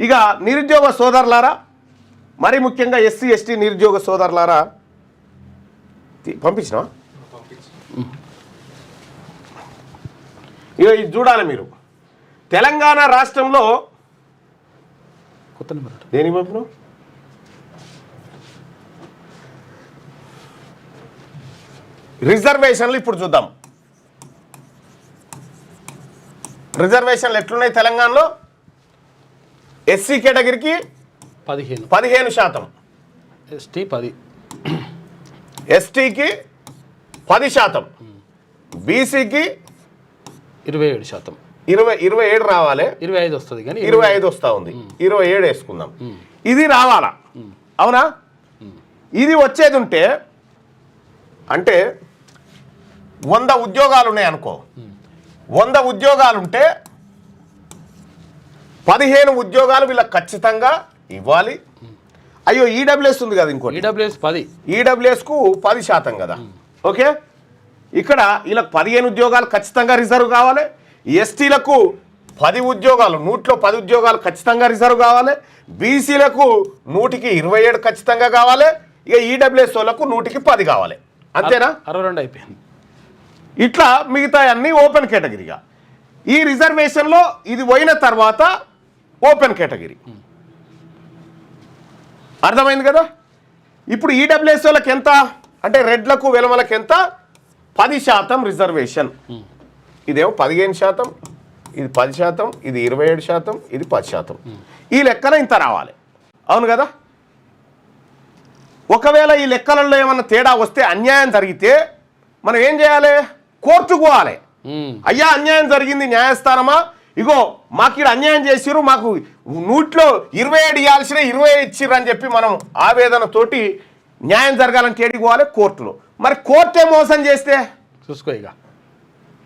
ఇక నిరుద్యోగ సోదరులారా, మరి ముఖ్యంగా ఎస్సీ ఎస్టీ నిరుద్యోగ సోదరులారా, పంపించినా ఇక ఇది చూడాలి మీరు. తెలంగాణ రాష్ట్రంలో కొత్త నెంబర్ దేనికి పంపిన రిజర్వేషన్లు ఇప్పుడు చూద్దాం. రిజర్వేషన్లు ఎట్లున్నాయి తెలంగాణలో? ఎస్సీ కేటగిరీకి 15%, ఎస్టీ 10, ఎస్టీకి 10%, బీసీకి 27%, 27 రావాలి, 25 వస్తుంది కానీ 25 వస్తూ ఉంది, 27 వేసుకుందాం. ఇది రావాలా? అవునా? ఇది వచ్చేది ఉంటే అంటే 100 ఉద్యోగాలు ఉన్నాయి అనుకో, 100 ఉద్యోగాలుంటే 15 ఉద్యోగాలు వీళ్ళకి ఖచ్చితంగా ఇవ్వాలి. అయ్యో ఈడబ్ల్యూఎస్ ఉంది కదా, ఇంకోటి ఈడబ్ల్యూఎస్కు 10% కదా. ఓకే, ఇక్కడ వీళ్ళకి 15 ఉద్యోగాలు ఖచ్చితంగా రిజర్వ్ కావాలి. ఎస్టీలకు 10 ఉద్యోగాలు, 100లో 10 ఉద్యోగాలు ఖచ్చితంగా రిజర్వ్ కావాలి. బీసీలకు 100కి 27 ఖచ్చితంగా కావాలి. ఇక ఈడబ్ల్యూఎస్ వాళ్ళకు 100కి 10 కావాలి. అంతేనా? 62 అయిపోయింది. ఇట్లా మిగతా అన్ని ఓపెన్ కేటగిరీగా. ఈ రిజర్వేషన్లో ఇది పోయిన తర్వాత ఓపెన్ కేటగిరీ. అర్థమైంది కదా? ఇప్పుడు ఈడబ్ల్యూఎస్ వాళ్ళకి ఎంత అంటే రెడ్లకు వెలమలకు ఎంత? 10% రిజర్వేషన్. ఇదేమో 15%, ఇది 10%, ఇది 27%, ఇది 10%. ఈ లెక్కన ఇంత రావాలి. అవును కదా? ఒకవేళ ఈ లెక్కలలో ఏమన్నా తేడా వస్తే, అన్యాయం జరిగితే మనం ఏం చేయాలి? కోర్టుకు పోవాలి. అయ్యా అన్యాయం జరిగింది, న్యాయస్థానమా, ఇగో మాకు ఇక్కడ అన్యాయం చేసిరు, మాకు 100లో 27 ఇవ్వాల్సిన 20 ఇచ్చిర్రు అని చెప్పి మనం ఆవేదనతోటి న్యాయం జరగాలని ఏడికి పోవాలి? కోర్టులో. మరి కోర్టే మోసం చేస్తే చూసుకో, ఇక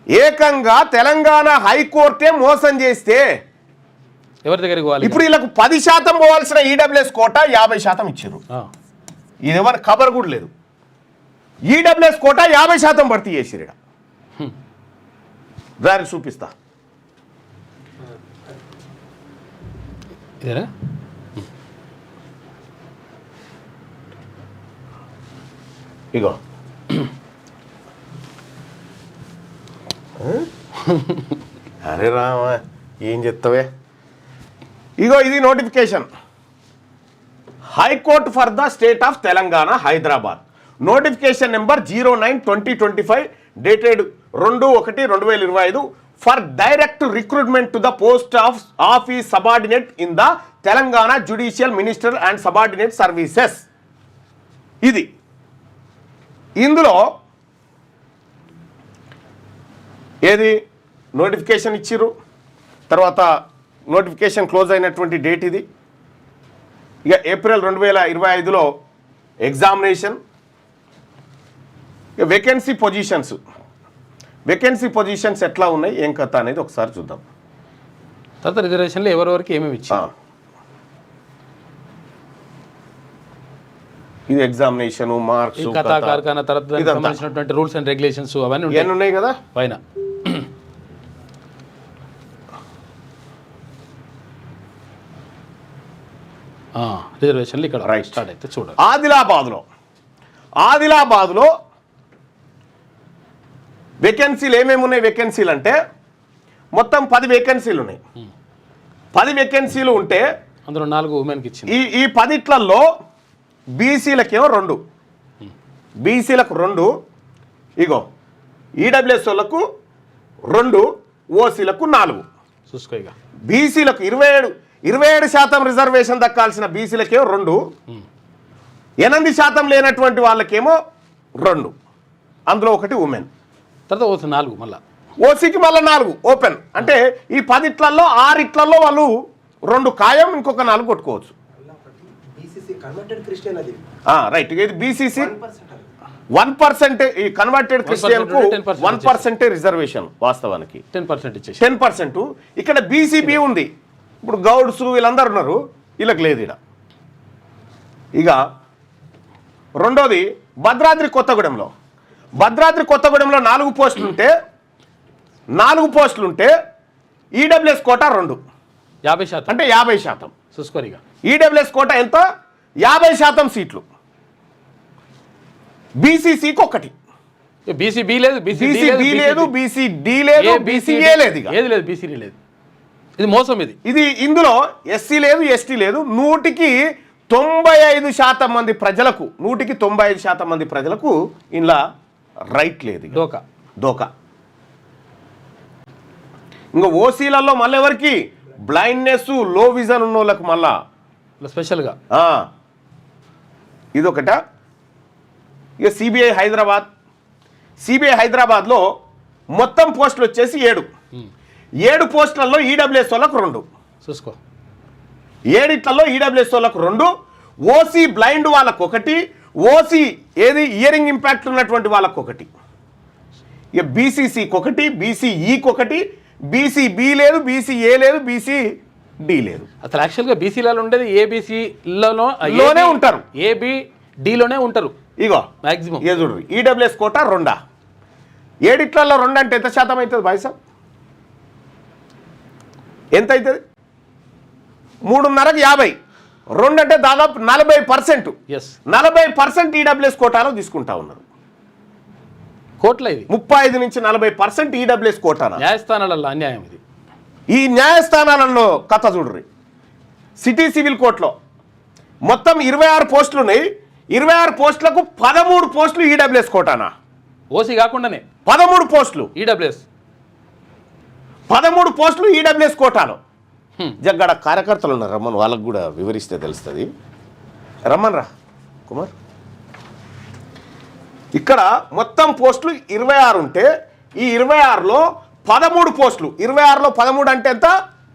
ఏకంగా తెలంగాణ హైకోర్టే మోసం చేస్తే ఎవరి దగ్గరికి పోవాలి? ఇప్పుడు వీళ్ళకు 10% పోవాల్సిన ఈడబ్ల్యూఎస్ కోట 50% ఇచ్చిర్రు. ఇది ఎవరి ఖబర్ కూడా లేదు. ఈడబ్ల్యూఎస్ కోట 50% భర్తీ చేసిరు. దాన్ని చూపిస్తా. ఇదేనా? ఇగో అరే రామా, ఏం చెప్తావే? ఇగో ఇది notification. High court for the state of Telangana Hyderabad. Notification number 09/2025 dated 2/1/2025 for direct recruitment to the post of office subordinate in the Telangana judicial minister and subordinate services. ఇది ఇందులో ఏది నోటిఫికేషన్ ఇచ్చిర్రు, తర్వాత నోటిఫికేషన్ క్లోజ్ అయినటువంటి డేట్ ఇది. ఇక ఏప్రిల్ 2025లో ఎగ్జామినేషన్. ఇక vacancy positions ఎట్లా ఉన్నాయి, ఏం కథ అనేది ఒకసారి చూద్దాం. తర్వాత రిజర్వేషన్లో ఎవరెవరికి ఏమేమి ఇచ్చారు. ఇది ఎగ్జామినేషన్, మార్క్స్, సంబంధించినటువంటి రూల్స్ అండ్ రెగ్యులేషన్స్ అవన్నీ ఉన్నాయి కదా పైన. రిజర్వేషన్లు ఇక్కడ రైట్ స్టార్ట్ అయితే చూడండి. ఆదిలాబాద్లో వేకెన్సీలు ఏమేమి ఉన్నాయి? వేకెన్సీలు అంటే మొత్తం 10 వేకెన్సీలు ఉన్నాయి. 10 వేకెన్సీలు ఉంటే అందులో 4 ఉమెన్కి ఇచ్చింది. ఈ 10లలో బీసీలకేమో 2, బీసీలకు 2, ఇగో ఈడబ్ల్యూఎస్ వాళ్ళకు 2, ఓసీలకు 4. చూసుకో, ఇక బీసీలకు 27% రిజర్వేషన్ దక్కాల్సిన బీసీలకేమో 2, 8% లేనటువంటి వాళ్ళకేమో 2, అందులో 1 ఉమెన్. తర్వాత ఓసీ 4, మళ్ళీ ఓసీకి మళ్ళీ 4 ఓపెన్. అంటే ఈ 10లలో 6 వాళ్ళు 2 ఖాయం, ఇంకొక 4 కొట్టుకోవచ్చు. రైట్, ఇది బీసీసీ 1%. ఈ కన్వర్టెడ్ క్రిస్టియన్ కు 1% రిజర్వేషన్ వాస్తవానికి 10%. ఇక్కడ బీసీబీ ఉంది. ఇప్పుడు గౌడ్స్ వీళ్ళందరూ ఉన్నారు, వీళ్ళకి లేదు ఇక్కడ. ఇక రెండోది భద్రాద్రి కొత్తగూడెంలో 4 పోస్టులు ఉంటే ఈడబ్ల్యూఎస్ కోటా 2, 50% అంటే 50%. చూసుకోరిగా ఈడబ్ల్యూఎస్ కోట ఎంత? 50% సీట్లు. బీసీసీకి ఒకటి, బీసీబీ లేదు, బీసీబీ లేదు, బీసీడీ లేదు, బీసీఏ లేదు, ఏది లేదు, బీసీడీ లేదు. ఇది మోసం. ఇది ఇందులో ఎస్సీ లేదు, ఎస్టీ లేదు. 95% మంది ప్రజలకు 95% మంది ప్రజలకు ఇలా రైట్ లేదు. దోకా. ఇంకా ఓసీలలో మళ్ళీ ఎవరికి? బ్లైండ్నెస్, లో విజన్ ఉన్న వాళ్ళకు మళ్ళా స్పెషల్గా ఇదొకట. ఇక సిబిఐ హైదరాబాద్లో మొత్తం పోస్టులు వచ్చేసి 7 పోస్టులలో ఈడబ్ల్యూఎస్ వాళ్ళకు 2 చూసుకో. 7 ఈడబ్ల్యూఎస్ వాళ్ళకు 2, ఓసీ బ్లైండ్ వాళ్ళకు 1, ఓసీ ఇయరింగ్ ఇంపాక్ట్ ఉన్నటువంటి వాళ్ళకు 1, ఇక బీసీసీకి 1, బీసీఈకి 1, బీసీబీ లేదు, బీసీఏ లేదు, బీసీడీ లేదు. అసలు యాక్చువల్గా బీసీలలో ఉండేది ఏబీసీలోనే ఉంటారు, ఏబిడిలోనే ఉంటారు. ఇగో మ్యాక్సిమం చూడు, ఈడబ్ల్యూఎస్ కోట 2. 7 2 అంటే ఎంత శాతం అవుతుంది బాయ్ సాబ్? ఎంత అవుతుంది? 3.5కి 50, 2 అంటే దాదాపు 40%. 40% ఈడబ్ల్యూఎస్ కోటాలో తీసుకుంటా ఉన్నారు. కోట్ల ఇది 35 నుంచి 40% ఈడబ్ల్యూఎస్ కోటానా. న్యాయస్థానాలలో అన్యాయం ఇది. ఈ న్యాయస్థానాలలో కథ చూడ్రి. సిటీ సివిల్ కోర్టులో మొత్తం 26 పోస్టులు ఉన్నాయి. 26 పోస్టులకు 13 పోస్టులు ఈడబ్ల్యూఎస్ కోటానా. ఓసీ కాకుండానే 13 పోస్టులు ఈడబ్ల్యూఎస్. 13 పోస్టులు ఈడబ్ల్యూఎస్ కోటాలో. జగ్గడ కార్యకర్తలు ఉన్నారు, రమ్మన్, వాళ్ళకు కూడా వివరిస్తే తెలుస్తుంది. రమ్మన్ రా కుమార్. ఇక్కడ మొత్తం పోస్టులు 26 ఉంటే ఈ 26లో 13 పోస్టులు, 26లో 13 అంటే ఎంత?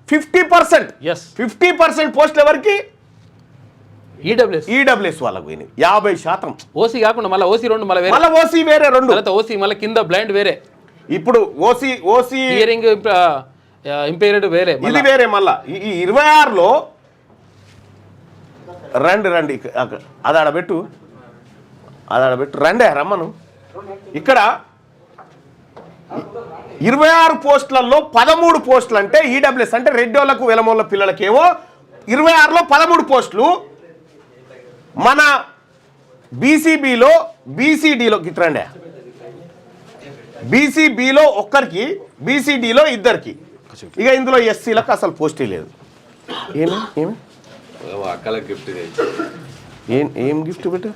50%. 50% పోస్టులు ఎవరికి? ఈడబ్ల్యూఎస్ వాళ్ళకు పోయినాయి 50%. ఓసీ కాకుండా మళ్ళీ ఓసీ 2, మళ్ళీ ఓసీ వేరే 2, ఓసీ మళ్ళీ కింద బ్లైండ్ వేరే. ఇప్పుడు ఓసీ హియరింగ్ ఇంపైర్డ్ వేరే, ఇది వేరే. మళ్ళా ఈ 26లో రండి అది ఆడబెట్టు రండే రమ్మను. ఇక్కడ 26 పోస్టులలో 13 పోస్టులు అంటే ఈడబ్ల్యూఎస్ అంటే రెడ్డోళ్లకు వెలమోళ్ళ పిల్లలకేమో 26లో 13 పోస్టులు. మన బీసీబీలో, బీసీడీలో గిట్రండి, బీసీబీలో ఒక్కరికి, బీసీడీలో 2కి. ఇక ఇందులో ఎస్సీలకు అసలు పోస్టే లేదు. ఏమి ఏం గిఫ్ట్ పెట్టు?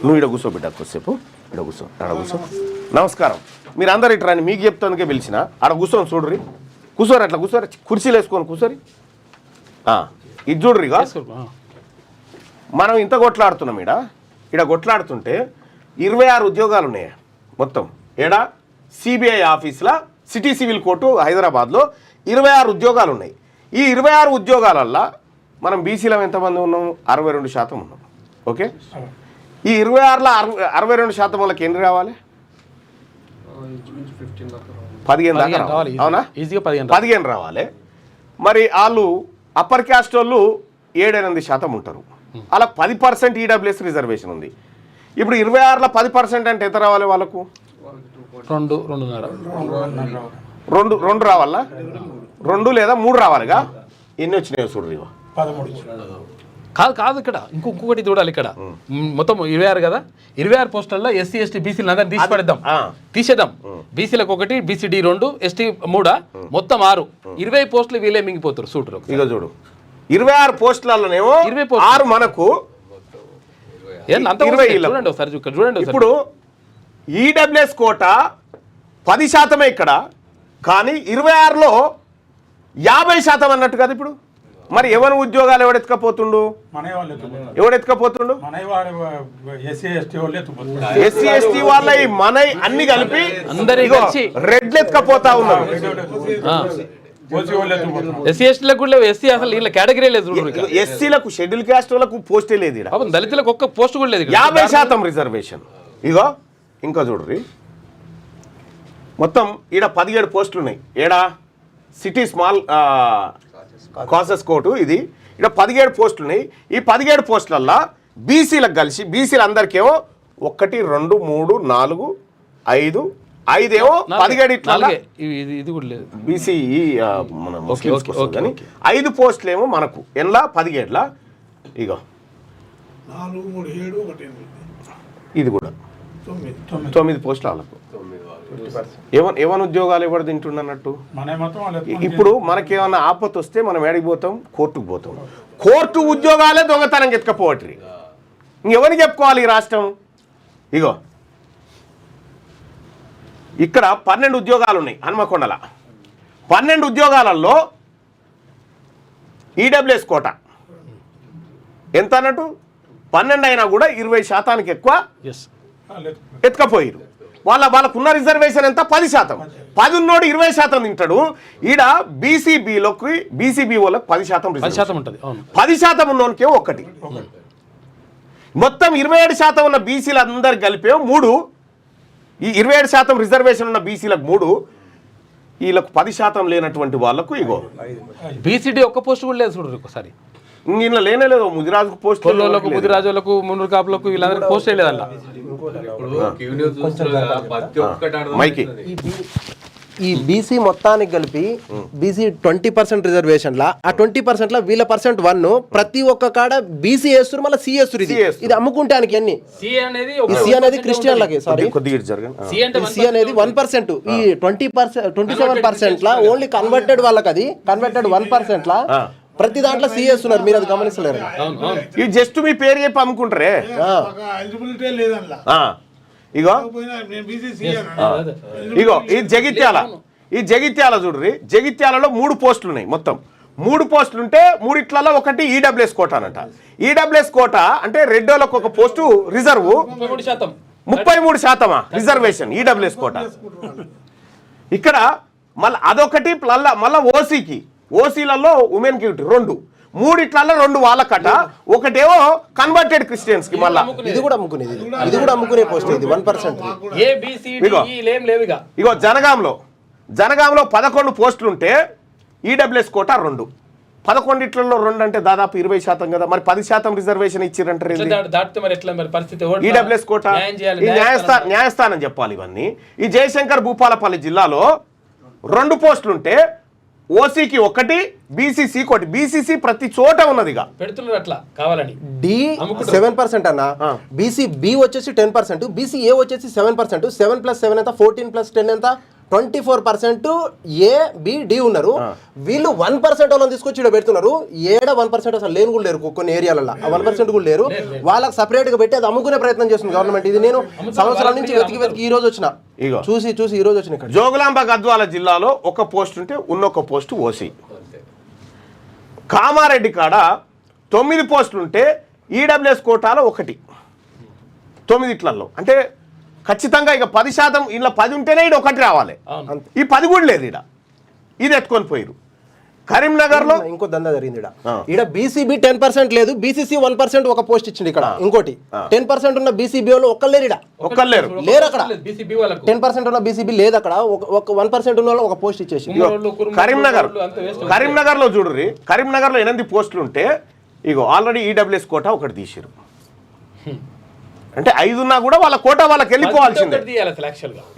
నువ్వు ఇక్కడ కూర్చోబెట్టా కొద్దిసేపు. ఇక్కడ కూర్చో. నమస్కారం. మీరు అందరు ఇటు రండి, మీకు చెప్తానికే పిలిచిన. ఆడ కూర్చొని చూడ్రి, కూర్చోరు, అట్లా కూర్చోరు, కుర్చీలు వేసుకొని కూర్చోరి. ఇది చూడ్రి. ఇక మనం ఇంత కొట్లాడుతున్నాం. ఈడ కొట్లాడుతుంటే 26 ఉద్యోగాలు ఉన్నాయి మొత్తం. ఏడా సిబిఐ ఆఫీస్లో సిటీ సివిల్ కోర్టు హైదరాబాద్లో 26 ఉద్యోగాలు ఉన్నాయి. ఈ 26 ఉద్యోగాలల్లో మనం బీసీలో ఎంతమంది ఉన్నాం? 62% ఉన్నాం. ఓకే, ఈ 26లో 62% వాళ్ళకి ఎన్ని రావాలి? 15 దాకా రావాలి. అవునా? 15 రావాలి. మరి వాళ్ళు అప్పర్ క్యాస్ట్ వాళ్ళు 7-8% ఉంటారు. అలా 10% ఈడబ్ల్యూఎస్ రిజర్వేషన్ ఉంది. ఇప్పుడు 26లో 10% అంటే ఎంత రావాలి వాళ్ళకు? 2 రావాలా? 2 లేదా 3 రావాలిగా. ఎన్ని వచ్చినాయో చూడ్రి. కాదు ఇక్కడ ఇంకొకటి చూడాలి. ఇక్కడ మొత్తం 26 కదా, 26 పోస్టుల్లో ఎస్సీ ఎస్టీ బీసీలు అందరినీ తీసేద్దాం. బీసీలకు 1, బీసీడీ 2, ఎస్టీ 3, మొత్తం 6. 20 పోస్టులు వీళ్ళే మింగిపోతారు. చూడరు. ఇక చూడు, 26 పోస్టులలోనేమో 6 మనకు, 20 ఒకసారి చూడండి. ఇప్పుడు ఈడబ్ల్యూఎస్ కోట 10% ఇక్కడ, కానీ 26లో 50% అన్నట్టు కదా. ఇప్పుడు మరి ఎవరి ఉద్యోగాలు ఎవడెత్తుకపోతుండు? ఎస్సీ ఎస్టీ వాళ్ళ మన అన్ని కలిపి రెడ్లు ఎత్తుకపోతా ఉన్నారు. ఎస్సీలకు, షెడ్యూల్ క్యాస్ట్ వాళ్ళకు పోస్టే లేదు. దళితులకు ఒక్క పోస్ట్ కూడా లేదు. 50% రిజర్వేషన్. ఇగో ఇంకా చూడ్రి, మొత్తం ఈడ 17 పోస్టులు ఉన్నాయి. ఏడా సిటీ స్మాల్ కాసెస్ కోర్టు ఇది. ఇక్కడ 17 పోస్టులు ఉన్నాయి. ఈ 17 పోస్టులల్లో బీసీలకు కలిసి, బీసీలు అందరికేమో 1 2 3 4 5 5 17 ఇట్లా ఇది కూడా లేదు బీసీ మన ముస్లిమ్స్ కానీ 5 పోస్టులు ఏమో మనకు ఎన్లా 17లా ఇగో 4 3 7 1 ఇది కూడా 9 పోస్టులు వాళ్ళకు ఏమన్నా ఉద్యోగాలు ఎవరు తింటున్నట్టు. ఇప్పుడు మనకేమన్నా ఆపత్తు వస్తే మనం ఏడికి పోతాం, కోర్టుకు పోతాం. కోర్టు ఉద్యోగాలే దొంగతనం ఎత్తుకపోవట్రి. ఇంకెవరికి చెప్పుకోవాలి ఈ రాష్ట్రం? ఇగో ఇక్కడ 12 ఉద్యోగాలు ఉన్నాయి హన్మకొండల. 12 ఉద్యోగాలలో ఈడబ్ల్యూఎస్ కోట ఎంత అన్నట్టు 12 అయినా కూడా 20% ఎక్కువ ఎత్తుకపోయారు. వాళ్ళకున్న రిజర్వేషన్ ఎంత 10%. 10 ఉన్నోడు 20% తింటాడు. ఈడ బీసీబీలోకి బీసీబీఓలకు 10% ఉంటుంది. 10% ఉన్నోనికే ఒకటి. మొత్తం 27% ఉన్న బీసీలు అందరు కలిపే 3. ఈ 27% రిజర్వేషన్ ఉన్న బీసీలకు 3, వీళ్ళకు 10% లేనటువంటి వాళ్ళకు ఇగో బీసీడీ ఒక్క పోస్ట్ కూడా లేదు చూడరు ఒకసారి. ఇందులో లేనే లేదు. ముదిరాజుకు పోస్ట్, ముదిరాజులకు, మున్నూరు కాపులకు వీళ్ళందరికీ పోస్ట్ లేదంట. ఈ బీసీ మొత్తానికి కలిపి బీసీ 20% రిజర్వేషన్లా ఆ 20%లా వీళ్ళ % 1 ప్రతి ఒక్క కాడ బీసీ వేస్తారు, మళ్ళీ సి వేస్తారు. ఇది అమ్ముకుంటానికి అన్ని. సి అనేది క్రిస్టియన్లకి, సారీ సి అనేది 1%. ఈ 27% లా ఓన్లీ కన్వర్టెడ్ వాళ్ళకి, అది కన్వర్టెడ్ 1% లా ప్రతి దాంట్లో సి వేస్తున్నారు. మీరు అది గమనిస్తలేరు. ఇది జస్ట్ మీ పేరు చెప్పి అమ్ముకుంటారే. ఇగో ఇగో ఈ జగిత్యాల చూడ్రి. జగిత్యాలలో 3 పోస్టులు ఉన్నాయి. మొత్తం 3 పోస్టులు ఉంటే 3 ఇట్లలో ఒకటి ఈడబ్ల్యూఎస్ కోట అనంట. ఈడబ్ల్యూఎస్ కోట అంటే రెడ్డోలకు ఒక పోస్టు రిజర్వ్ 33% రిజర్వేషన్ ఈడబ్ల్యూఎస్ కోట. ఇక్కడ మళ్ళీ అదొకటి మళ్ళా ఓసీలలో ఉమెన్ కి 2, 3 ఇట్లలో 2 వాళ్ళకట. ఒకటేమో కన్వర్టెడ్ క్రిస్టియన్స్ కి. మళ్ళీ ఇది కూడా అమ్ముకునే పోస్ట్. ఇది 1%. ఇగో జనగాంలో 11 పోస్టులు ఉంటే ఈడబ్ల్యూఎస్ కోట 2. 11 ఇట్లలో 2 అంటే దాదాపు 20% కదా. మరి 10% రిజర్వేషన్ ఇచ్చిరంటారు. ఈడబ్ల్యూఎస్ కోట న్యాయస్థానం చెప్పాలి ఇవన్నీ. ఈ జయశంకర్ భూపాలపల్లి జిల్లాలో 2 పోస్టులు ఉంటే ఓసీకి 1, బీసీసీ 1. బీసీసీ ప్రతి చోట ఉన్నదిగా పెడుతున్నారు అట్లా కావాలని. డి 7% అన్న. బీసీ బి వచ్చేసి 10%, బీసీ ఏ వచ్చేసి 7%. 7 + 7 ఎంత? 14 + 10 ఎంత? 24% ఏ బి డి ఉన్నారు. వీళ్ళు 1% వాళ్ళని తీసుకొచ్చి ఇక్కడ పెడుతున్నారు. 1% అసలు లేని కూడా లేరు కొన్ని ఏరియాలలో. 1% కూడా లేరు. వాళ్ళకి సపరేట్ గా పెట్టి అది అమ్ముకునే ప్రయత్నం చేస్తుంది గవర్నమెంట్. ఇది నేను సంవత్సరాల నుంచి వెతికి ఈ రోజు వచ్చిన, చూసి ఈ రోజు వచ్చిన. ఇక్కడ జోగులాంబ గద్వాల జిల్లాలో 1 పోస్ట్ ఉంటే ఉన్నొక పోస్టు ఓసీ. కామారెడ్డి కాడ 9 పోస్టులు ఉంటే ఈడబ్ల్యూఎస్ కోటాలో 1. 9 ఇట్లలో అంటే ఖచ్చితంగా ఇక 10% ఇలా 10 ఉంటేనే ఇక్కడ 1 రావాలి. ఈ 10 కూడా లేదు. ఇది ఎత్తుకొని పోయారు. కరీంనగర్ లో ఇంకో దందా జరిగింది. ఇక్కడ బీసీబీ 10% లేదు, బీసీసీ 1% ఒక పోస్ట్ ఇచ్చింది. ఇక్కడ ఇంకోటి 10% ఉన్న బీసీబీ వాళ్ళు ఒక్కలేరు. లేరు అక్కడ 10% ఉన్న బీసీబీ లేదు. అక్కడ 1% ఉన్న వాళ్ళు ఒక పోస్ట్ ఇచ్చేసి. కరీంనగర్ లో చూడుర్రి. కరీంనగర్ లో 8 పోస్టులు ఉంటే ఇగో ఆల్రెడీ ఈడబ్ల్యూఎస్ కోట ఒకటి తీసిరు. అంటే 5 ఉన్నా కూడా వాళ్ళ కోట వాళ్ళకి వెళ్ళిపోవాల్సిందే.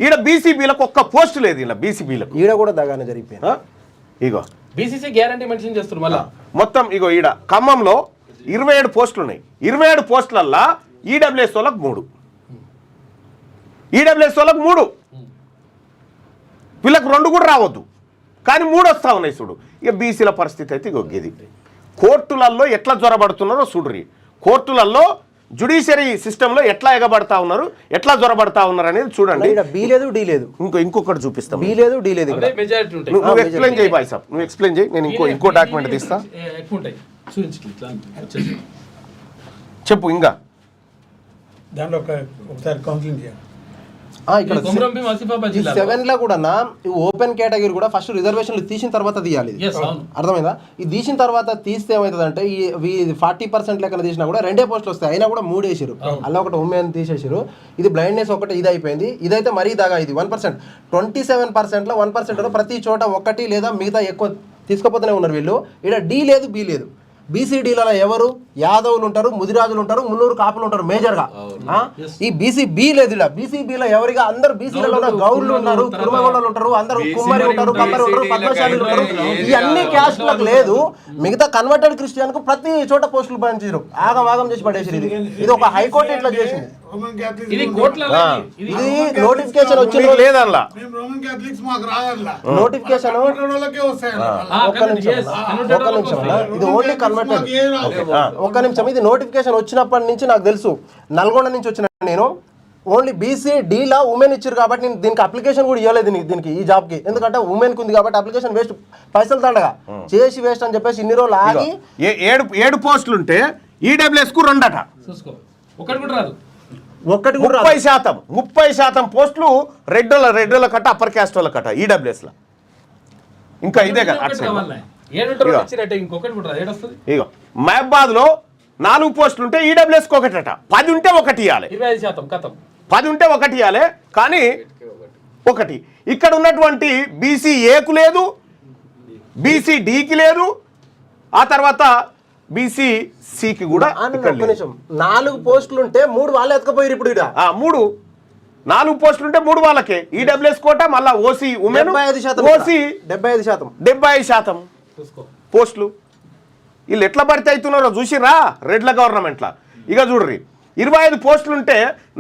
ఈడ బీసీబీలకు 1 పోస్ట్ లేదు. ఇలా బీసీబీలకు ఈడ కూడా దగానే జరిగిపోయింది. ఇగో బీసీసీ గ్యారంటీ మెన్షన్ చేస్తారు మళ్ళీ మొత్తం. ఇగో ఈడ ఖమ్మంలో 27 పోస్టులు ఉన్నాయి. 27 పోస్టులల్లా ఈడబ్ల్యూఎస్ వాళ్ళకు 3, ఈడబ్ల్యూఎస్ వాళ్ళకు 3, వీళ్ళకి 2 కూడా రావద్దు కానీ 3 వస్తా ఉన్నాయి చూడు. ఇక బీసీల పరిస్థితి అయితే ఇగో ఇది. కోర్టులలో ఎట్లా జ్వరబడుతున్నారో చూడ్రి. కోర్టులలో జ్యుడిషియరీ సిస్టంలో ఎట్లా ఎగబడతా ఉన్నారు, ఎట్లా జ్వరబడతా ఉన్నారు అనేది చూడండి. బి లేదు, డి లేదు. ఇంకొకటి చూపిస్తాం. బి లేదు, డి లేదు. నువ్వు ఎక్స్ప్లెయిన్ చేయి బాయ్ సాబ్, నువ్వు ఎక్స్ప్లెయిన్ చేయి. నేను ఇంకో డాక్యుమెంట్ తీస్తా. చెప్పు. ఇంకా దాంట్లో ఒకసారి కౌన్సిలింగ్ చేయాలి. ఇక్కడ 7 లో కూడా ఓపెన్ కేటగిరీ కూడా ఫస్ట్ రిజర్వేషన్లు తీసిన తర్వాత తీయాలి. అర్థమైందా? ఇది తీసిన తర్వాత తీస్తే ఏమవుతుందంటే ఈ 40% లెక్కన తీసినా కూడా 2 పోస్టులు వస్తాయి. అయినా కూడా 3 వేసారు. అలా ఒకటి ఉమెన్ తీసేసారు. ఇది బ్లైండ్నెస్ ఒకటి ఇది అయిపోయింది. ఇదైతే మరీ దాగా ఇది 1%. 27% లో 1% ప్రతి చోట 1 లేదా మిగతా ఎక్కువ తీసుకుపోతూనే ఉన్నారు వీళ్ళు. ఇక్కడ డి లేదు, బి లేదు. బీసీడీలలో ఎవరు యాదవులు ఉంటారు, ముదిరాజులు ఉంటారు, మున్నూరు కాపులు ఉంటారు మేజర్ గా. ఈ బీసీ బి లేదు, ఇలా బీసీ బిలో ఎవరిగా అందరు బీసీలలో ఉన్న గౌడ్లు ఉన్నారు, కుర్మగొండలు ఉంటారు, అందరు కుమ్మరి ఉంటారు, కమ్మరి ఉంటారు, పద్మశాలి ఉంటారు. ఈ అన్ని క్యాస్ట్లకు లేదు. మిగతా కన్వర్టెడ్ క్రిస్టియన్ కు ప్రతి చోట పోస్టులు పంచారు, ఆగం చేసి పడేసారు. ఇది ఒక హైకోర్టు ఇట్లా చేసింది. ఇది కోట్లలో ఇది నోటిఫికేషన్ వచ్చింది లేదల్లా నోటిఫికేషన్ ఇది ఓన్లీ కన్వర్టెడ్. ఒక్క నిమిషం, ఇది నోటిఫికేషన్ వచ్చినప్పటి నుంచి నాకు తెలుసు, నల్గొండ నుంచి వచ్చిన నేను ఓన్లీ బీసీ డీలా ఉమెన్ ఇచ్చారు కాబట్టి నేను దీనికి అప్లికేషన్ కూడా ఇవ్వలేదు దీనికి, ఈ జాబ్కి. ఎందుకంటే ఉమెన్కి ఉంది కాబట్టి అప్లికేషన్ వేస్ట్, పైసలు దండగా చేసి వేస్ట్ అని చెప్పేసి ఇన్ని రోజులు ఆగి 7 పోస్టులు ఉంటే ఈడబ్ల్యూఎస్ కు 2 అట. ఒకటి కూడా రాదు. 30% పోస్టులు రెడ్డోళ్ళ కట్ట, అప్పర్ క్యాస్ట్ వాళ్ళ కట్ట ఈడబ్ల్యూఎస్ లో. ఇంకా ఇదే కదా ఇగో మహబాద్ లో 4 పోస్టులు ఉంటే ఈడబ్ల్యూఎస్ కు 1 అట. 10 ఉంటే 1 ఇవ్వాలి, 10 ఉంటే 1 ఇవ్వాలి. కానీ 1 ఇక్కడ ఉన్నటువంటి బీసీ ఏకు లేదు, బీసీ డికి లేదు, ఆ తర్వాత బీసీ సికి కూడా. 4 పోస్టులు ఉంటే 3 వాళ్ళే ఎత్తుకపోయారు. ఇప్పుడు 4 పోస్టులు ఉంటే 3 వాళ్ళకే ఈడబ్ల్యూఎస్ కోట, మళ్ళా ఓసీ ఉమెన్, ఓసీ 75% పోస్టులు. వీళ్ళు ఎట్లా భర్తీ అవుతున్నారో చూసిరా రెడ్ల గవర్నమెంట్లా. ఇక చూడ్రి, 25 పోస్టులు ఉంటే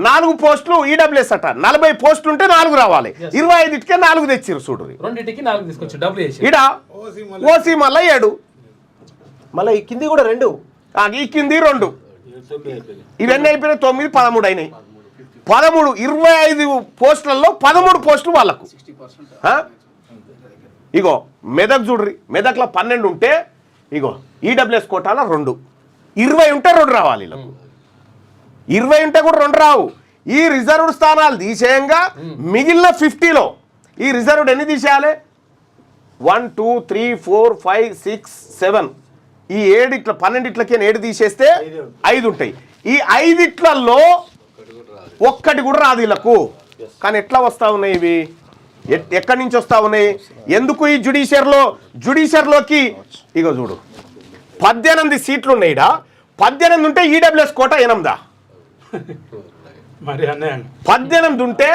4 పోస్టులు ఈడబ్ల్యూఎస్ అట, 40 పోస్టులు ఉంటే 4 రావాలి, 25కే 4 తెచ్చిరు. చూడ్రి, 2కి 4 తీసుకొచ్చి డబ్బులు వేసి ఇడ ఓసీ మళ్ళా 7, మళ్ళీ ఈ కింది కూడా 2, ఈ కింది 2, ఇవన్నీ అయిపోయినాయి. 9, 13 అయినాయి. 13, 25 పోస్టులలో 13 పోస్టులు వాళ్ళకు. ఇగో మెదక్ చూడ్రి, మెదక్లో 12 ఉంటే ఇగో ఈడబ్ల్యూఎస్ కోటాలో 2, 20 ఉంటే 2 రావాలి వీళ్ళకు. 20 ఉంటే కూడా 2 రావు. ఈ రిజర్వ్డ్ స్థానాలు తీసేయంగా మిగిలిన 50లో ఈ రిజర్వ్డ్ ఎన్ని తీసేయాలి? 1 2 3 4 5 6 7, ఈ 7 ఇట్లా 12 ఇట్లకి 7 తీసేస్తే 5 ఉంటాయి. ఈ 5 ఇట్లలో 1 కూడా రాదు వీళ్ళకు. కానీ ఎట్లా వస్తా ఉన్నాయి ఇవి? ఎక్కడి నుంచి వస్తా ఉన్నాయి? ఎందుకు ఈ జుడిషియర్లోకి ఇగో చూడు, 18 సీట్లు ఉన్నాయి. 18 ఉంటే ఈడబ్ల్యూఎస్ కోట 8. 18 ఉంటే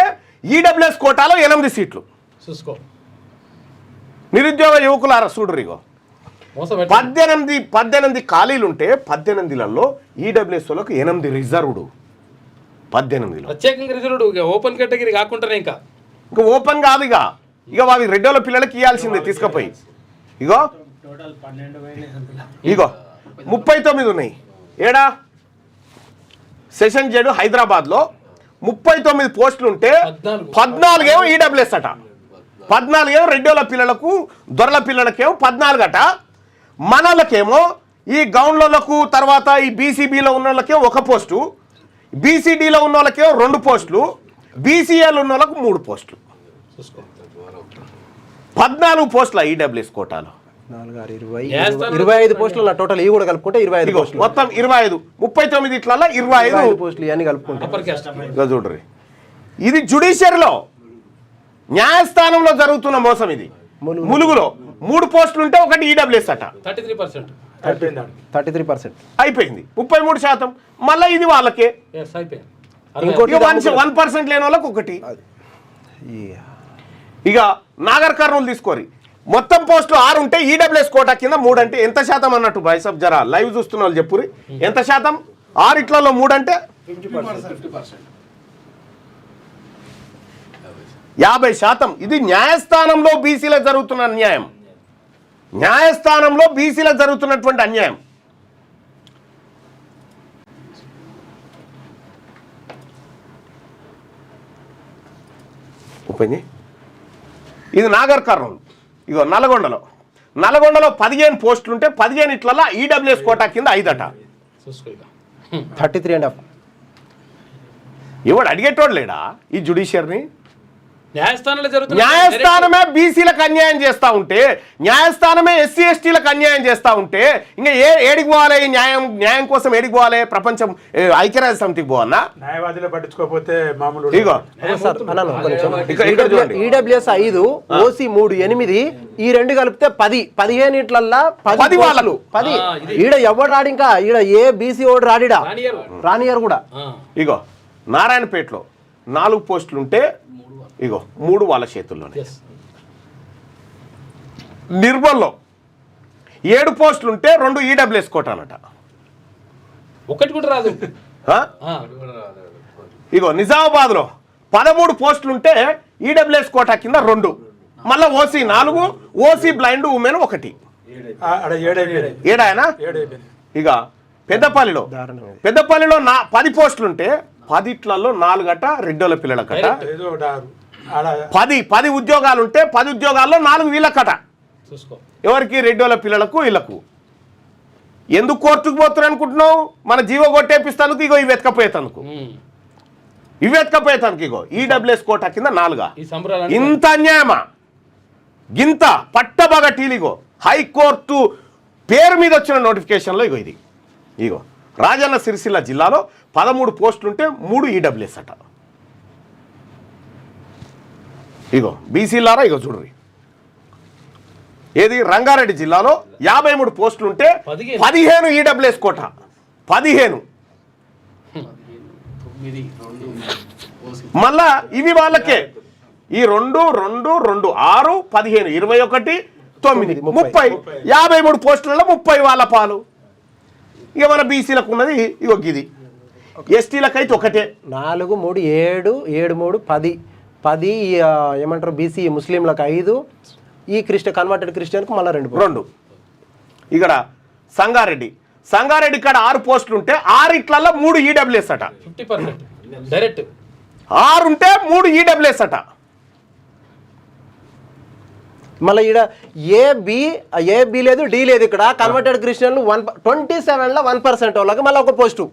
ఈడబ్ల్యూఎస్ కోటాలో 8 సీట్లు. నిరుద్యోగ యువకులారా చూడరు, ఇగో 18 ఖాళీలు ఉంటే 18లలో ఈడబ్ల్యూఎస్ వాళ్ళకు 8 రిజర్వ్డ్. 18లో ప్రత్యేకంగా రిజర్వ్డ్, ఓపెన్ కేటగిరీ కాకుండా ఇంకా ఓపెన్ కాదు. ఇక అవి రెడ్డోళ్ళ పిల్లలకి ఇవ్వాల్సిందే తీసుకుపోయి. ఇగో 39 ఉన్నాయి. ఏడా సెషన్ జడ్ హైదరాబాద్లో 39 పోస్టులు ఉంటే 14 ఏమో ఈడబ్ల్యూఎస్ అట, 14 ఏమో రెడ్డోళ్ళ పిల్లలకు, దొరల పిల్లలకేమో 14 అట. మనలకేమో ఈ గౌండ్లకు, తర్వాత ఈ బీసీబీలో ఉన్న వాళ్ళకేమో 1 పోస్టు, బీసీడీలో ఉన్న వాళ్ళకేమో 2 పోస్టులు, బీసీఏలో ఉన్న వాళ్ళకు 3 పోస్టులు. 14 పోస్టుల ఈడబ్ల్యూఎస్ కోటాలో. 25 పోస్టులు టోటల్ ఇవి కూడా కలుపుకుంటే 25 పోస్టులు, మొత్తం 25. 39 ఇట్లా 25 పోస్టులు ఇవన్నీ కలుపుకుంటే చూడ్రి. ఇది జుడిషియరీలో న్యాయస్థానంలో జరుగుతున్న మోసం. ఇది ములుగులో 3 పోస్టులు ఉంటే 1 ఈడబ్ల్యూఎస్ అట, 33% అయిపోయింది. 33%. మళ్ళీ ఇది వాళ్ళకే. ఇంకోటి 1% లేని వాళ్ళకి 1. ఇక నాగర్ కర్నూలు తీసుకోరి, మొత్తం పోస్టులు 6 ఉంటే ఈడబ్ల్యూఎస్ కోటా కింద 3 అంటే ఎంత శాతం అన్నట్టు? బైసబ్ జరా లైవ్ చూస్తున్న వాళ్ళు చెప్పురి, ఎంత శాతం? 6 ఇట్లలో 3 అంటే 50%. ఇది న్యాయస్థానంలో బీసీలకు జరుగుతున్న అన్యాయం, న్యాయస్థానంలో బీసీలకు జరుగుతున్నటువంటి అన్యాయం. ఇది నాగర్ కర్నూలు. ఇగో నల్గొండలో 15 పోస్టులు ఉంటే 15 ఇట్లలో ఈడబ్ల్యూఎస్ కోటా కింద 5 అట. 33.5. ఎవడు అడిగేటోడు లేడా ఈ జుడిషియర్ని? న్యాయస్థానంలో జరుగుతుంది. న్యాయస్థానమే బీసీలకు అన్యాయం చేస్తా ఉంటే, న్యాయస్థానమే ఎస్సీ ఎస్టీలకు అన్యాయం చేస్తా ఉంటే ఇంకా ఏడికి పోవాలి? ఈ న్యాయం కోసం ఏడికి పోవాలి? ప్రపంచం ఐక్యరాజ్య సమితికి పోవన్నా? న్యాయవాదులు పట్టించుకోకపోతే మామూలు ఇగో సార్ అన్నాను ఒక్క నిమిషం. ఇక్కడ చూడండి. ఈడబ్ల్యూఎస్ 5, ఓసీ 3, 8, ఈ రెండు కలిపితే 10, 15 ఇట్లల్లా 10 వాళ్ళు. 10. ఈడ ఎవడు రాడు, ఇంకా ఈడ ఏ బీసీ ఓడు రాడిడా, రానియర్ కూడా. ఇగో నారాయణపేటలో 4 పోస్టులు ఉంటే ఇగో 3 వాళ్ళ చేతుల్లోనే. నిర్మల్లో 7 పోస్టులు ఉంటే 2 ఈడబ్ల్యూఎస్ కోటానట. ఒకటి కూడా రాదు. ఇగో నిజామాబాద్లో 13 పోస్టులు ఉంటే ఈడబ్ల్యూఎస్ కోటా కింద 2, మళ్ళా ఓసీ 4, ఓసీ బ్లైండ్ ఉమెన్ 1. ఏడాయనా? ఇక పెద్దపల్లిలో 10 పోస్టులు ఉంటే 10 4 గట రెడ్డోళ్ళ పిల్లల కట. 10 ఉద్యోగాలు ఉంటే 10 ఉద్యోగాల్లో 4 వీళ్ళ కట. ఎవరికి? రెడ్డోళ్ళ పిల్లలకు వీళ్ళకు. ఎందుకు కోర్టుకు పోతున్నారు అనుకుంటున్నావు? మన జీవో కొట్టేపిస్తానికి ఇగో ఇవి ఎత్తుకపోయేతందుకు, ఇగో ఈడబ్ల్యూఎస్ కోటా కింద 4. ఇంత అన్యాయమా? గింత పట్టబగటీలు. ఇగో హైకోర్టు పేరు మీద వచ్చిన నోటిఫికేషన్లో ఇగో ఇది. ఇగో రాజన్న సిరిసిల్ల జిల్లాలో 13 పోస్టులు ఉంటే 3 ఈడబ్ల్యూఎస్ అట. ఇగో బీసీలారా, ఇగో చూడ్రి. ఏది? రంగారెడ్డి జిల్లాలో 53 పోస్టులు ఉంటే 15 ఈడబ్ల్యూఎస్ కోట. 15. మళ్ళా ఇవి వాళ్ళకే. ఈ 2, 2, 2, 6, 15, 21, 9, 30. 53 పోస్టులలో 30 వాళ్ళ పాలు. ఇక మన బీసీలకు ఉన్నది ఇగో ఇది. ఎస్టీలకైతే ఒకటే. 4, 3, 7, 7, 3, 10 ఏమంటారు బీసీ ముస్లింలకు 5, ఈ కన్వర్టెడ్ క్రిస్టియన్కు మళ్ళీ 2. ఇక్కడ సంగారెడ్డి ఇక్కడ 6 పోస్టులు ఉంటే 6 ఇట్లల్లో 3 ఈడబ్ల్యూఎస్ అట. 50% డైరెక్ట్. 6 ఉంటే 3 ఈడబ్ల్యూఎస్ అట. మళ్ళీ ఈడ ఏ బి లేదు, డి లేదు. ఇక్కడ కన్వర్టెడ్ క్రిస్టియన్లు 27లో 1% వాళ్ళకి మళ్ళీ ఒక పోస్టు.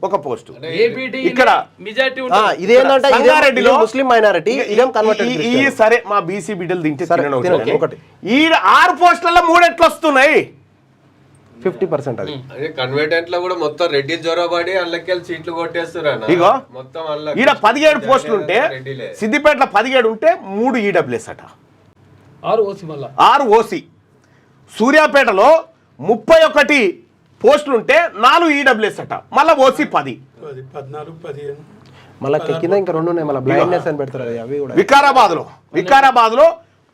ఇక్కడ ఇదేంటంటే సంగారెడ్డిలో ముస్లిం మైనారిటీ, ఇదేం కన్వర్టెడ్. ఈ సరే మా బీసీ బిడ్డలు తింటే ఒకటి. ఈ 6 పోస్టులలో 3 ఎట్లా వస్తున్నాయి? 50% అది. కన్వర్టెంట్ లో కూడా మొత్తం రెడ్డి జ్వరబడి అల్లకెళ్ళి సీట్లు కొట్టేస్తున్నారు. ఇగో మొత్తం ఈడ 17 పోస్టులు ఉంటే సిద్దిపేటలో 17 ఉంటే 3 ఈడబ్ల్యూఎస్ అట. 6 ఓసీ. సూర్యాపేటలో 31 పోస్టులు ఉంటే 4 ఈడబ్ల్యూఎస్ అట. మళ్ళీ ఓసీ 10. 14, 15. మళ్ళీ కింద ఇంకా 2 ఉన్నాయి. మళ్ళీ బ్లైండ్నెస్ అని పెడతారు అవి కూడా. వికారాబాద్లో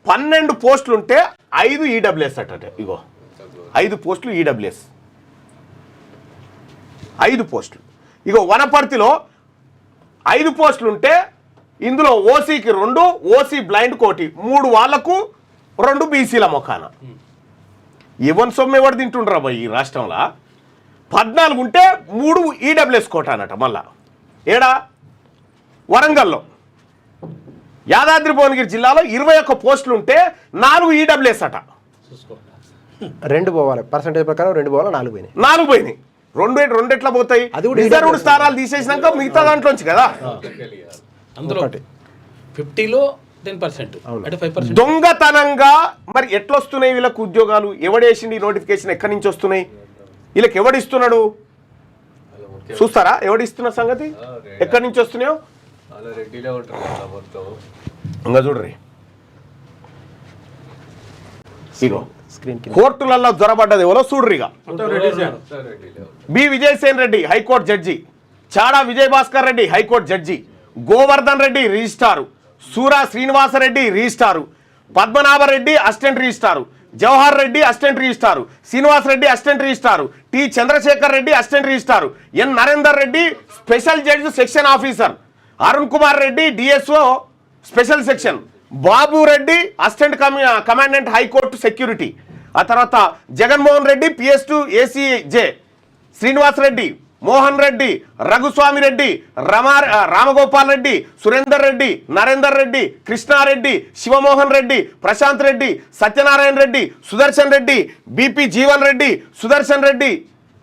12 పోస్టులు ఉంటే 5 ఈడబ్ల్యూఎస్ అట. ఇగో 5 పోస్టులు ఈడబ్ల్యూఎస్. 5 పోస్టులు. ఇగో వనపర్తిలో 5 పోస్టులు ఉంటే ఇందులో ఓసీకి 2, ఓసీ బ్లైండ్ 1, 3 వాళ్లకు 2 బీసీల మొఖాన. ఎవరి సొమ్ము ఎవరు తింటుండ్రా బాయ్ ఈ రాష్ట్రంలో? 14 ఉంటే 3 ఈడబ్ల్యూఎస్ కోట అనట. మళ్ళా ఏడా? వరంగల్లో యాదాద్రి భువనగిరి జిల్లాలో 21 పోస్టులు ఉంటే 4 ఈడబ్ల్యూఎస్ అట. 2 పోవాలి పర్సెంటేజ్ ప్రకారం, 2 పోవాలి, 4 పోయినాయి. 4 పోయినాయి. 2 ఎట్లా పోతాయి? రిజర్వ్డ్ స్థానాలు తీసేసినాక మిగతా దాంట్లోంచి కదా. అందులో 50లో 10%, అంటే 5%. దొంగతనంగా మరి ఎట్లా వస్తున్నాయి వీళ్ళకు ఉద్యోగాలు? ఎవడేసిండి నోటిఫికేషన్? ఎక్కడి నుంచి వస్తున్నాయి? వీళ్ళకి ఎవడిస్తున్నాడు చూస్తారా? ఎవడిస్తున్న సంగతి? ఎక్కడి నుంచి వస్తున్నాయో ఇంకా చూడ్రి. కోర్టులలో జ్వరబడ్డది ఎవరో చూడ్రిగా. B Vijayasen Reddy high court judge, Chada Vijayabhaskar Reddy high court judge, Govardhan Reddy registrar, Sura Srinivasareddy registrar, Padmanabhareddy assistant registrar, Jawahar Reddy assistant registrar, Srinivas Reddy assistant registrar, T Chandrasekhar Reddy assistant registrar, N Narender Reddy special judge section officer, Arun Kumar Reddy DSO special section, Babu Reddy assistant commandant high court security, ఆ తర్వాత Jaganmohan Reddy PS2 ACJ, Srinivas Reddy, Mohan Reddy, Raghuswamy Reddy, Ramagopal Reddy, Surender Reddy, Narender Reddy, Krishna Reddy, Sivamohan Reddy, Prashanth Reddy, Satyanarayana Reddy, Sudarshan Reddy, BP Jeevan Reddy, Sudarshan Reddy,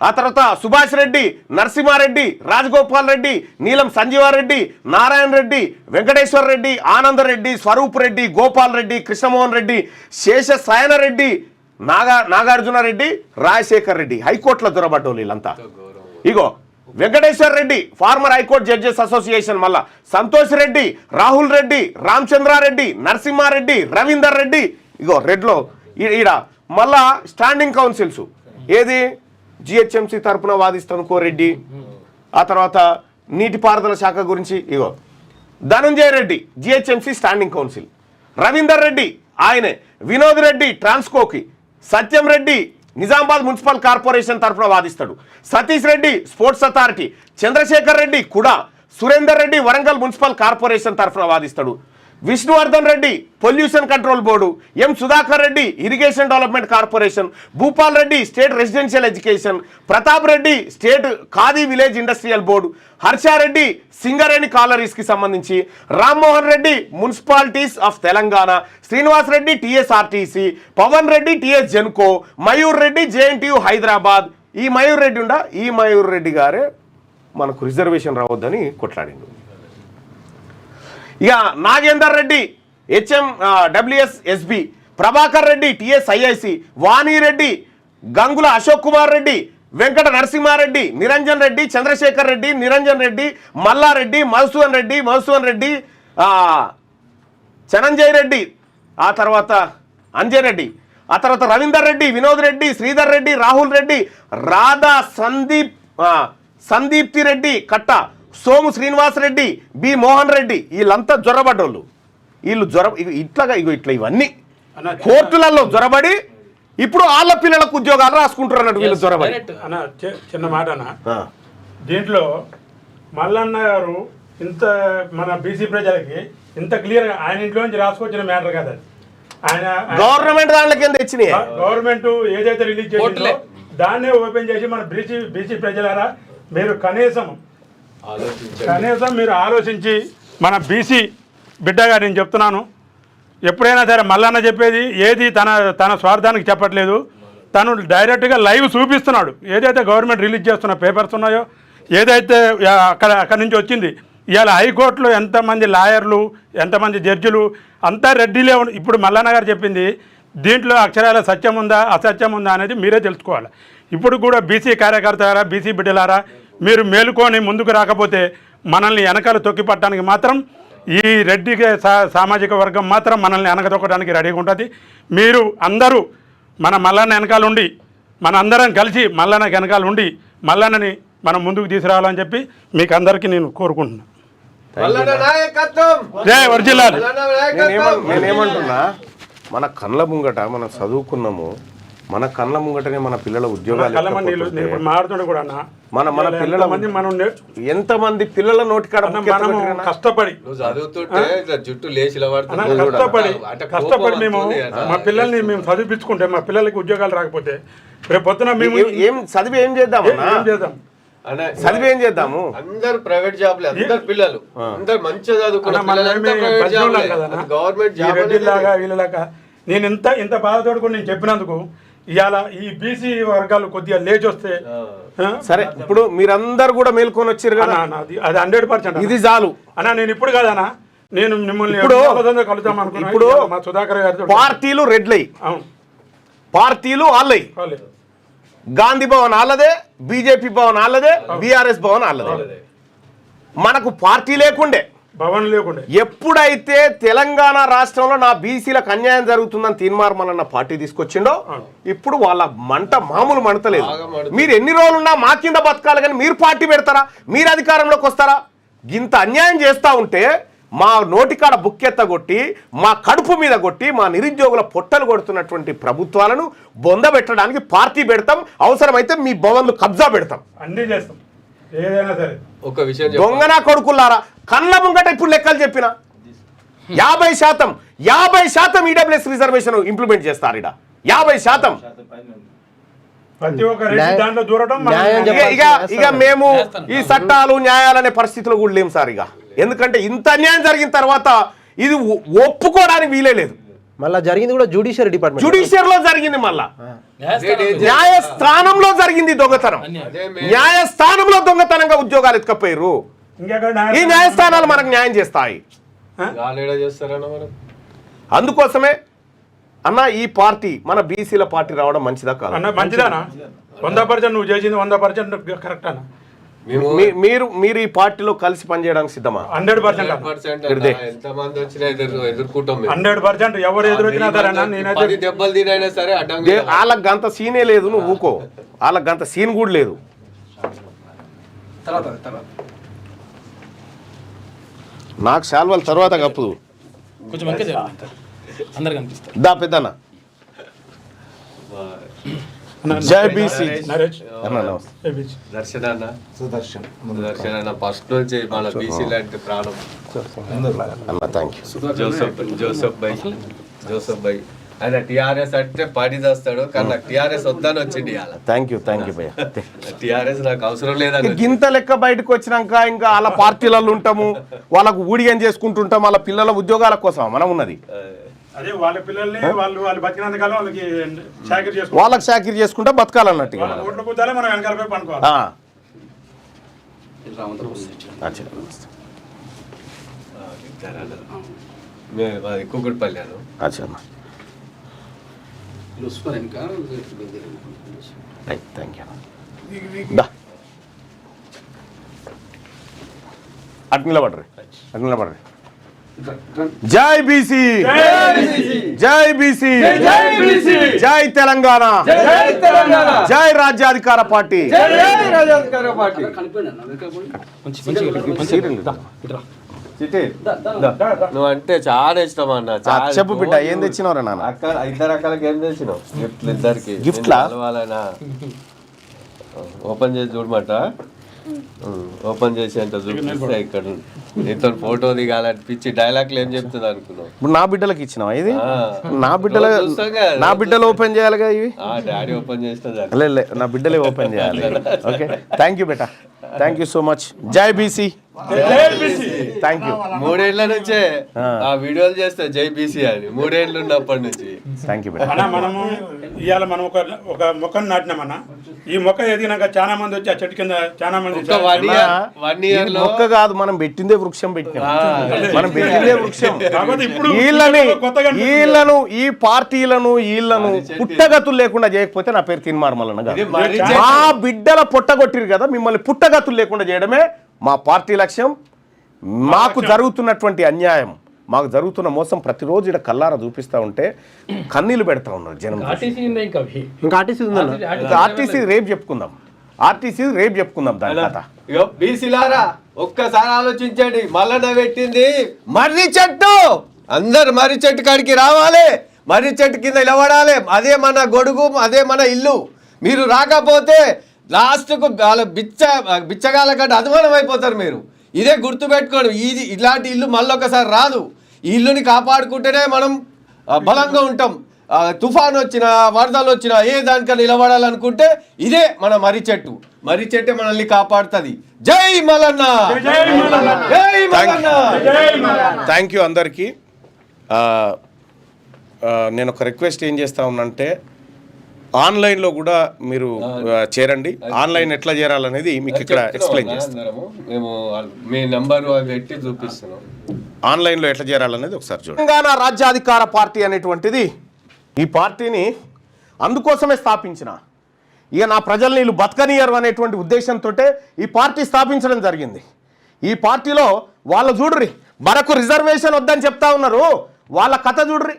ఆ తర్వాత సుభాష్ రెడ్డి, నరసింహారెడ్డి, రాజగోపాల్ రెడ్డి, నీలం సంజీవారెడ్డి, నారాయణ రెడ్డి, వెంకటేశ్వర రెడ్డి, ఆనందరెడ్డి, స్వరూప్ రెడ్డి, గోపాల్ రెడ్డి, కృష్ణమోహన్ రెడ్డి, శేష సాయనరెడ్డి, నాగార్జున రెడ్డి, రాజశేఖర్ రెడ్డి హైకోర్టులో దొరబడ్డోళ్ళు వీళ్ళంతా. ఇగో Venkateswara Reddy former high court judges association, మళ్ళా సంతోష్ రెడ్డి, రాహుల్ రెడ్డి, రామచంద్రారెడ్డి, నరసింహారెడ్డి, రవీందర్ రెడ్డి, ఇగో రెడ్లో ఈడ మళ్ళా స్టాండింగ్ కౌన్సిల్స్ ఏది జిహెచ్ఎంసీ తరపున వాదిస్తాను కోరెడ్డి, ఆ తర్వాత నీటిపారుదల శాఖ గురించి ఇగో Dhananjaya Reddy GHMC standing counsel, Ravinder Reddy ఆయనే, వినోద్ రెడ్డి ట్రాన్స్కోకి, సత్యం రెడ్డి నిజామాబాద్ మున్సిపల్ కార్పొరేషన్ తరఫున వాదిస్తాడు, సతీష్ రెడ్డి స్పోర్ట్స్ అథారిటీ, చంద్రశేఖర్ రెడ్డి కూడా, సురేందర్ రెడ్డి వరంగల్ మున్సిపల్ కార్పొరేషన్ తరఫున వాదిస్తాడు, Vishnuvardhan Reddy pollution control board, M Sudhakar Reddy irrigation development corporation, Bhupal Reddy state residential education, Pratap Reddy state Khadi village industrial board, Harshareddy Singareni కాలరీస్కి సంబంధించి, Rammohan Reddy municipalities of Telangana, Srinivas Reddy TSRTC, Pavan Reddy TS Genco, Mayur Reddy JNTU Hyderabad. ఈ మయూర్ రెడ్డి ఈ మయూర్ రెడ్డి గారే మనకు రిజర్వేషన్ రావద్దని కొట్లాడిండు. ఇక నాగేందర్ రెడ్డి HMWS-SB, ప్రభాకర్ రెడ్డి TSIIC, వాణిరెడ్డి, గంగుల అశోక్ కుమార్ రెడ్డి, వెంకట నరసింహారెడ్డి, నిరంజన్ రెడ్డి, చంద్రశేఖర్ రెడ్డి, నిరంజన్ రెడ్డి, మల్లారెడ్డి, మధుసూదన్ రెడ్డి, చనంజయ్ రెడ్డి, ఆ తర్వాత అంజయ్ రెడ్డి, ఆ తర్వాత రవీందర్ రెడ్డి, వినోద్ రెడ్డి, శ్రీధర్ రెడ్డి, రాహుల్ రెడ్డి, రాధా సందీప్తి రెడ్డి కట్ట, సోము శ్రీనివాస్ రెడ్డి, బి మోహన్ రెడ్డి, వీళ్ళంతా జ్వరబడ్డోళ్ళు. వీళ్ళు ఇట్లా ఇవన్నీ కోర్టులలో జ్వరబడి ఇప్పుడు వాళ్ళ పిల్లలకు ఉద్యోగాలు రాసుకుంటారు అన్నట్టు వీళ్ళు జ్వరబడి. అన్న చిన్న మాట అన్న, దీంట్లో మల్లన్న గారు ఇంత మన బీసీ ప్రజలకి ఇంత క్లియర్గా ఆయన ఇంట్లో నుంచి రాసుకొచ్చిన మ్యాటర్ కదా ఆయన గవర్నమెంట్ దాంట్లోకి ఎంత ఇచ్చినాయి, గవర్నమెంట్ ఏదైతే రిలీజ్ చేసిందో దాన్నే ఓపెన్ చేసి మన బీసీ ప్రజలారా మీరు కనీసం మీరు ఆలోచించి మన బీసీ బిడ్డగా నేను చెప్తున్నాను, ఎప్పుడైనా సరే మల్లన్న చెప్పేది ఏది తన స్వార్థానికి చెప్పట్లేదు, తను డైరెక్ట్గా లైవ్ చూపిస్తున్నాడు. ఏదైతే గవర్నమెంట్ రిలీజ్ చేస్తున్న పేపర్స్ ఉన్నాయో, ఏదైతే అక్కడి నుంచి వచ్చింది, ఇవాళ హైకోర్టులో ఎంతమంది లాయర్లు, ఎంతమంది జడ్జిలు అంతా రెడ్డిలే. ఇప్పుడు మల్లన్న గారు చెప్పింది దీంట్లో అక్షరాల సత్యం ఉందా అసత్యం ఉందా అనేది మీరే తెలుసుకోవాలి. ఇప్పుడు కూడా బీసీ కార్యకర్తలారా, బీసీ బిడ్డలారా, మీరు మేలుకొని ముందుకు రాకపోతే మనల్ని వెనకాల తొక్కి పట్టడానికి మాత్రం ఈ రెడ్డి సామాజిక వర్గం మాత్రం మనల్ని వెనకతొక్కడానికి రెడీగా ఉంటుంది. మీరు అందరూ మన మల్లన్న వెనకాల ఉండి, మన అందరం కలిసి మల్లన్న వెనకాల ఉండి మల్లన్నని మనం ముందుకు తీసుకురావాలని చెప్పి మీకు అందరికీ నేను కోరుకుంటున్నాను. నేనేమంటున్నా, మన కళ్ళ ముంగట మనం చదువుకున్నాము, మన కళ్ళ ముంగటనే మన పిల్లల ఉద్యోగాలు మన పిల్లల ఎంతమంది పిల్లల నోటికాడ కష్టపడి జుట్టు లేచి కష్టపడి మేము మా పిల్లల్ని మేము చదివించుకుంటే మా పిల్లలకి ఉద్యోగాలు రాకపోతే రేపు పొద్దున మేము ఏం చదివి ఏం చేద్దాం చదివి ఏం చేద్దాము? అందరు ప్రైవేట్ జాబ్లే, అందరు పిల్లలు అందరు మంచిగా చదువుకున్న గవర్నమెంట్ జాబ్ వీళ్ళలాగా నేను ఇంత బాధతోడు నేను చెప్పినందుకు ఇవాళ ఈ బీసీ వర్గాలు కొద్దిగా లేచి వస్తే సరే. ఇప్పుడు మీరందరూ కూడా మేల్కొని వచ్చారు కదా, అది 100% ఇది చాలు అన్నా. నేను ఇప్పుడు కాదన్నా, నేను మిమ్మల్ని కలుద్దాం అనుకున్నా. ఇప్పుడు మా సుధాకర్ గారితో పార్టీలు రెడ్లై, అవును, పార్టీలు వాళ్ళై, గాంధీ భవన్ వాళ్ళదే, బీజేపీ భవన్ వాళ్ళదే, బీఆర్ఎస్ భవన్ వాళ్ళదే. మనకు పార్టీ లేకుండే, భవన్ లేకుండే. ఎప్పుడైతే తెలంగాణ రాష్ట్రంలో నా బీసీలకు అన్యాయం జరుగుతుందని తీర్మార్మలన్న పార్టీ తీసుకొచ్చిండో ఇప్పుడు వాళ్ళ మంట మామూలు మంటలేదు. మీరు ఎన్ని రోజులున్నా మా కింద బతకాలి కానీ మీరు పార్టీ పెడతారా, మీరు అధికారంలోకి వస్తారా? ఇంత అన్యాయం చేస్తూ ఉంటే మా నోటికాడ బుక్కెత్తగొట్టి, మా కడుపు మీద కొట్టి, మా నిరుద్యోగుల పొట్టలు కొడుతున్నటువంటి ప్రభుత్వాలను బొందబెట్టడానికి పార్టీ పెడతాం, అవసరమైతే మీ భవన్లు కబ్జా పెడతాం, అన్నీ చేస్తాం, ఏదైనా సరే. ఒక విషయం దొంగనా కొడుకులారా, కళ్ళ ముంగట ఇప్పుడు లెక్కలు చెప్పిన 50% ఈడబ్ల్యూఎస్ రిజర్వేషన్ ఇంప్లిమెంట్ చేస్తారు. ఇడ 50% ప్రతి ఒక్క రెడ్డి దాంట్లో దూరడం. ఇక మేము ఈ చట్టాలు న్యాయాలనే పరిస్థితులు కూడా లేము సార్. ఇక ఎందుకంటే ఇంత అన్యాయం జరిగిన తర్వాత ఇది ఒప్పుకోవడానికి వీలే లేదు. మళ్ళీ జరిగింది కూడా జ్యుడిషియరీ డిపార్ట్మెంట్. జ్యుడిషియర్ లో జరిగింది, మళ్ళా న్యాయస్థానంలో జరిగింది దొంగతనం. న్యాయస్థానంలో దొంగతనంగా ఉద్యోగాలు ఎత్తుకపోయారు. ఈ న్యాయస్థానాలు మనకు న్యాయం చేస్తాయి. చేస్తారన్న మనం అందుకోసమే అన్న ఈ పార్టీ మన బీసీల పార్టీ రావడం మంచిదా కాదు? అన్న మంచిదానా? 100% నువ్వు చేసింది 100% కరెక్ట్ అన్న. మీరు ఈ పార్టీలో కలిసి పనిచేయడానికి సిద్ధమా? 100% ఎంతమంది వచ్చినా ఎదుర్కొంటాం 100%. ఎవరు ఎదురొచ్చినా సరే అన్న, నేనైతే దెబ్బలు తినైనా సరే అడ్డంగా వాళ్ళకి గంత సీనే లేదు, నువ్వు ఊకో. వాళ్ళకి గంత సీన్ కూడా లేదు. నాకు శాల్వాల తర్వాత కప్పు కొంచెం అందరు కనిపిస్తారు. దా పెద్దన్న. జై బీసీ. దర్శన అన్న, సుదర్శన్ అన్న ఫస్ట్ నుంచి మన బీసీ లాంటి ప్రాణం. అన్న థ్యాంక్ యూ. జోసఫ్ బై ఆయన టిఆర్ఎస్ అంటే పడి చేస్తాడు, కానీ నాకు టిఆర్ఎస్ వద్దని వచ్చింది ఇవాళ. థ్యాంక్ యూ భయ్య. టిఆర్ఎస్ నాకు అవసరం లేదని గింత లెక్క బయటకు వచ్చినాక ఇంకా వాళ్ళ పార్టీలలో ఉంటాము, వాళ్ళకు ఊడిగం చేసుకుంటుంటాం, వాళ్ళ పిల్లల ఉద్యోగాల కోసం మనం ఉన్నది. అదే వాళ్ళ పిల్లల్ని వాళ్ళు బతికినంత కాలం వాళ్ళకి చాకరీ చేసుకోవాలి, వాళ్ళకి చాకరీ చేసుకుంటా బతకాలన్నట్టుగా. ఓట్లు కూర్చోాలి, మనం వెనకాలపై పనుకోవాలి. కుకుట్పల్లి అను థ్యాంక్ యూ. అటు నిలబడ్రి. జై బీసీ, జై బీసీ, జై తెలంగాణ, జై రాజ్యాధికార పార్టీ. నువ్వు అంటే చాలా ఇష్టం అన్న. చెప్పు బిడ్డ, ఏం తెచ్చినవరా నాన్న? ఇద్దరు రకాలకి ఏం తెచ్చినావు? గిఫ్ట్లు ఇద్దరికి. గిఫ్ట్లా? ఓపెన్ చేసి చూడమాట. ఓపెన్ చేసి అంటే చూపిస్తే ఇక్కడ నీతో ఫోటో దిగాలనిపించి డైలాగ్లు ఏం చెప్తుంది అనుకున్నావు? ఇప్పుడు నా బిడ్డలకు ఇచ్చినావా ఇది? నా బిడ్డలు ఓపెన్ చేయాలిగా ఇవి. డాడీ ఓపెన్ చేసిన లే, నా బిడ్డలే ఓపెన్ చేయాలి. Okay, thank you beta, thank you so much. జై బీసీ, థ్యాంక్ యూ. 3 ఏళ్ల నుంచే ఆ వీడియోలు చేస్తే జై బీసీ అని 3 ఏళ్ళు ఉన్నప్పటి నుంచి. థ్యాంక్ యూ బేటా. అన్న మనము ఇవాళ మనం ఒక మొక్కను నాటినామన్నా, ఈ మొక్క ఎదిగినాక చాలా మంది వచ్చి ఆ చెట్టు కింద చాలా మంది మొక్క కాదు, మనం పెట్టిందే వృక్షం పెట్టినాం. మనం పెట్టిందే వృక్షం. ఇప్పుడు వీళ్ళను ఈ పార్టీలను వీళ్ళను పుట్టగతులు లేకుండా చేయకపోతే నా పేరు తిన్మార్మలన్న కాదు. మా బిడ్డల పుట్టగొట్టిరు కదా, మిమ్మల్ని పుట్టగతులు లేకుండా చేయడమే మా పార్టీ లక్ష్యం. మాకు జరుగుతున్నటువంటి అన్యాయం, మాకు జరుగుతున్న మోసం ప్రతిరోజు ఇక్కడ కల్లారా చూపిస్తా ఉంటే కన్నీళ్లు పెడతా ఉన్నారు జనం. ఆర్టీసీ రేపు చెప్పుకుందాం దాని కథ. బీసీలారా ఒక్కసారి ఆలోచించండి. మల్లన్న పెట్టింది మర్రి చెట్టు, అందరు మర్రి చెట్టు కాడికి రావాలి, మర్రి చెట్టు కింద నిలబడాలి. అదే మన గొడుగు, అదే మన ఇల్లు. మీరు రాకపోతే లాస్ట్కు బిచ్చగాల కంటే అధమానం అయిపోతారు మీరు. ఇదే గుర్తుపెట్టుకోండి. ఇలాంటి ఇల్లు మళ్ళొకసారి రాదు. ఈ ఇల్లుని కాపాడుకుంటేనే మనం బలంగా ఉంటాం. తుఫాన్ వచ్చినా, వరదలు వచ్చినా ఏ దానికన్నా నిలబడాలనుకుంటే ఇదే మన మర్రి చెట్టు. మర్రి చెట్టే మనల్ని కాపాడుతుంది. జై మల్లన్న, జై మల్లన్న. థ్యాంక్ యూ అందరికీ. నేను ఒక రిక్వెస్ట్ ఏం చేస్తా ఉన్నంటే, ఆన్లైన్లో కూడా మీరు చేరండి. ఆన్లైన్ ఎట్లా చేరాలనేది మీకు ఇక్కడ ఎక్స్ప్లెయిన్ చేస్తాము. మేము మీ నంబర్ పెట్టి చూపిస్తున్నాం. ఆన్లైన్లో ఎట్లా చేరాలనేది ఒకసారి చూడండి. తెలంగాణ రాజ్యాధికార పార్టీ అనేటువంటిది, ఈ పార్టీని అందుకోసమే స్థాపించిన, ఇక నా ప్రజల్ని వీళ్ళు బతకనియరు అనేటువంటి ఉద్దేశంతో ఈ పార్టీ స్థాపించడం జరిగింది. ఈ పార్టీలో వాళ్ళు చూడ్రి, మనకు రిజర్వేషన్ వద్దని చెప్తా ఉన్నారు, వాళ్ళ కథ చూడ్రి.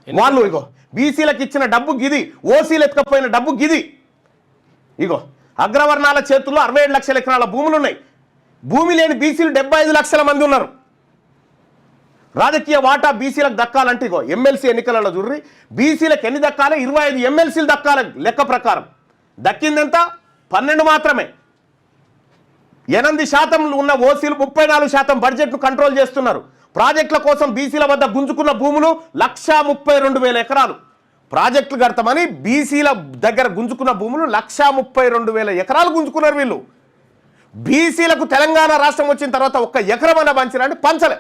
వాళ్ళు ఇగో బీసీలకు ఇచ్చిన డబ్బు గిది, ఓసీలు ఎత్తుకపోయిన డబ్బు గిది. ఇగో అగ్రవర్ణాల చేతుల్లో 67 లక్షల ఎకరాల భూములు ఉన్నాయి. భూమి లేని బీసీలు 75 లక్షల మంది ఉన్నారు. రాజకీయ వాటా బీసీలకు దక్కాలంటే ఇగో ఎమ్మెల్సీ ఎన్నికలలో చూడ్రి, బీసీలకు ఎన్ని దక్కాలి? 25 ఎమ్మెల్సీలు దక్కాలి లెక్క ప్రకారం. దక్కిందెంత? 12 మాత్రమే. 8% ఉన్న ఓసీలు 34% బడ్జెట్ను కంట్రోల్ చేస్తున్నారు. ప్రాజెక్టుల కోసం బీసీల వద్ద గుంజుకున్న భూములు 132,000 ఎకరాలు. ప్రాజెక్టులు కడతామని బీసీల దగ్గర గుంజుకున్న భూములు 132,000 ఎకరాలు గుంజుకున్నారు వీళ్ళు. బీసీలకు తెలంగాణ రాష్ట్రం వచ్చిన తర్వాత ఒక్క ఎకరం అన్న పంచరంటే పంచలే.